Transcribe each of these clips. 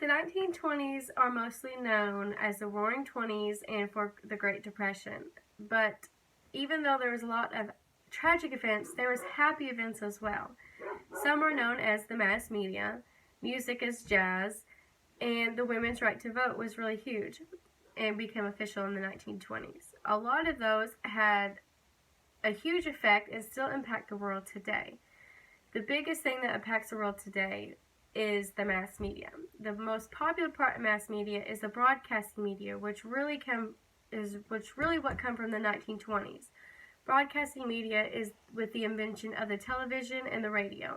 the 1920s are mostly known as the Roaring Twenties and for the Great Depression. But even though there was a lot of tragic events, there was happy events as well. Some are known as the mass media, music as jazz, and the women's right to vote was really huge and became official in the 1920s. A lot of those had a huge effect and still impact the world today. The biggest thing that impacts the world today is the mass media. The most popular part of mass media is the broadcasting media, which really what come from the 1920s. Broadcasting media is with the invention of the television and the radio.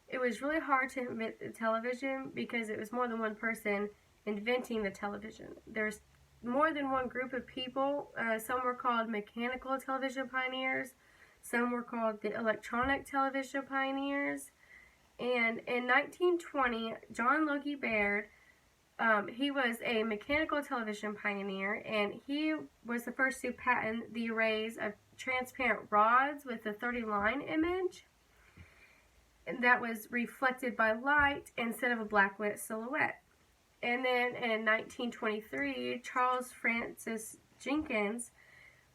It was really hard to invent the television because it was more than one person inventing the television. There's more than one group of people. Some were called mechanical television pioneers. Some were called the electronic television pioneers. And in 1920, John Logie Baird, he was a mechanical television pioneer, and he was the first to patent the arrays of transparent rods with a 30-line image that was reflected by light instead of a black-lit silhouette. And then in 1923, Charles Francis Jenkins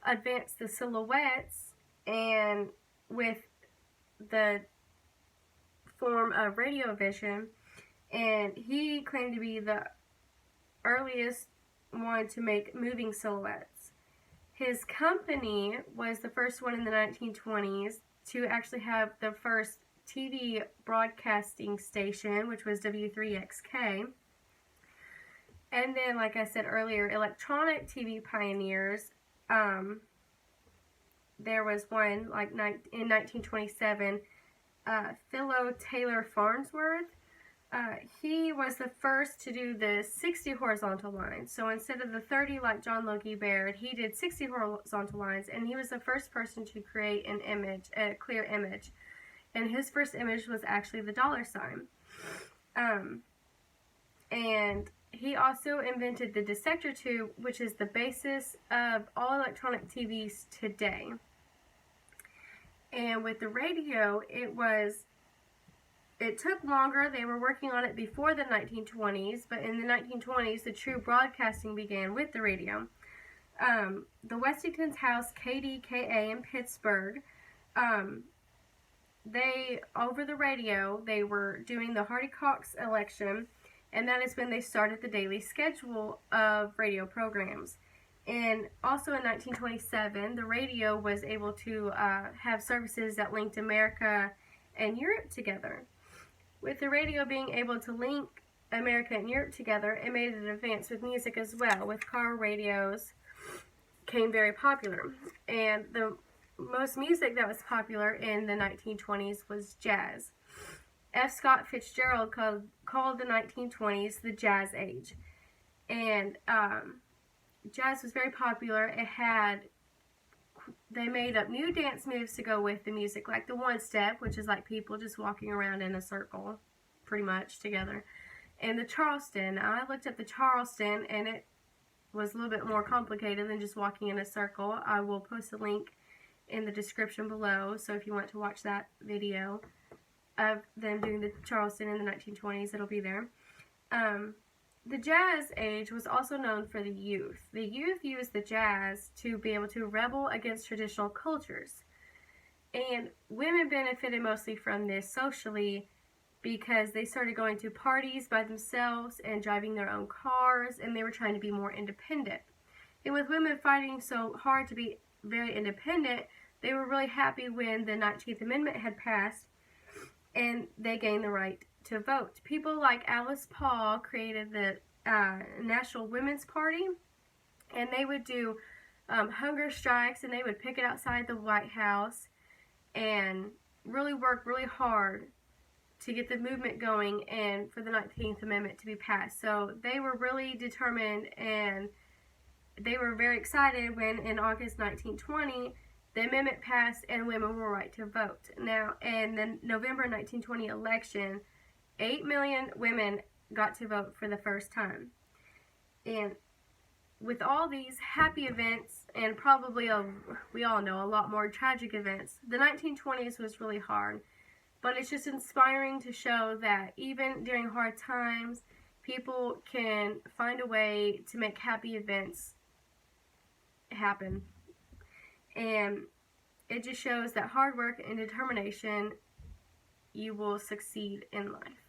advanced the silhouettes and with the form of radio vision, and he claimed to be the earliest one to make moving silhouettes. His company was the first one in the 1920s to actually have the first TV broadcasting station, which was W3XK. And then, like I said earlier, electronic TV pioneers. There was one like in 1927, Philo Taylor Farnsworth. He was the first to do the 60 horizontal lines. So instead of the 30 like John Logie Baird, he did 60 horizontal lines, and he was the first person to create an image, a clear image. And his first image was actually the dollar sign. And he also invented the dissector tube, which is the basis of all electronic TVs today. And with the radio, it took longer. They were working on it before the 1920s, but in the 1920s, the true broadcasting began with the radio. The Westinghouse House KDKA in Pittsburgh, over the radio, they were doing the Hardy Cox election, and that is when they started the daily schedule of radio programs. And also in 1927, the radio was able to have services that linked America and Europe together. With the radio being able to link America and Europe together, it made an advance with music as well. With car radios became very popular. And the most music that was popular in the 1920s was jazz. F. Scott Fitzgerald called the 1920s the Jazz Age. And jazz was very popular. They made up new dance moves to go with the music, like the one-step, which is like people just walking around in a circle, pretty much, together. And the Charleston. I looked up the Charleston, and it was a little bit more complicated than just walking in a circle. I will post a link in the description below, so if you want to watch that video of them doing the Charleston in the 1920s, it'll be there. The Jazz Age was also known for the youth. The youth used the jazz to be able to rebel against traditional cultures. And women benefited mostly from this socially because they started going to parties by themselves and driving their own cars, and they were trying to be more independent. And with women fighting so hard to be very independent, they were really happy when the 19th Amendment had passed and they gained the right to vote. People like Alice Paul created the National Women's Party, and they would do hunger strikes, and they would picket outside the White House and really work really hard to get the movement going and for the 19th Amendment to be passed. So they were really determined, and they were very excited when in August 1920 the amendment passed and women were right to vote. Now, in the November 1920 election, 8 million women got to vote for the first time. And with all these happy events, and probably, we all know, a lot more tragic events, the 1920s was really hard. But it's just inspiring to show that even during hard times, people can find a way to make happy events happen. And it just shows that hard work and determination, you will succeed in life.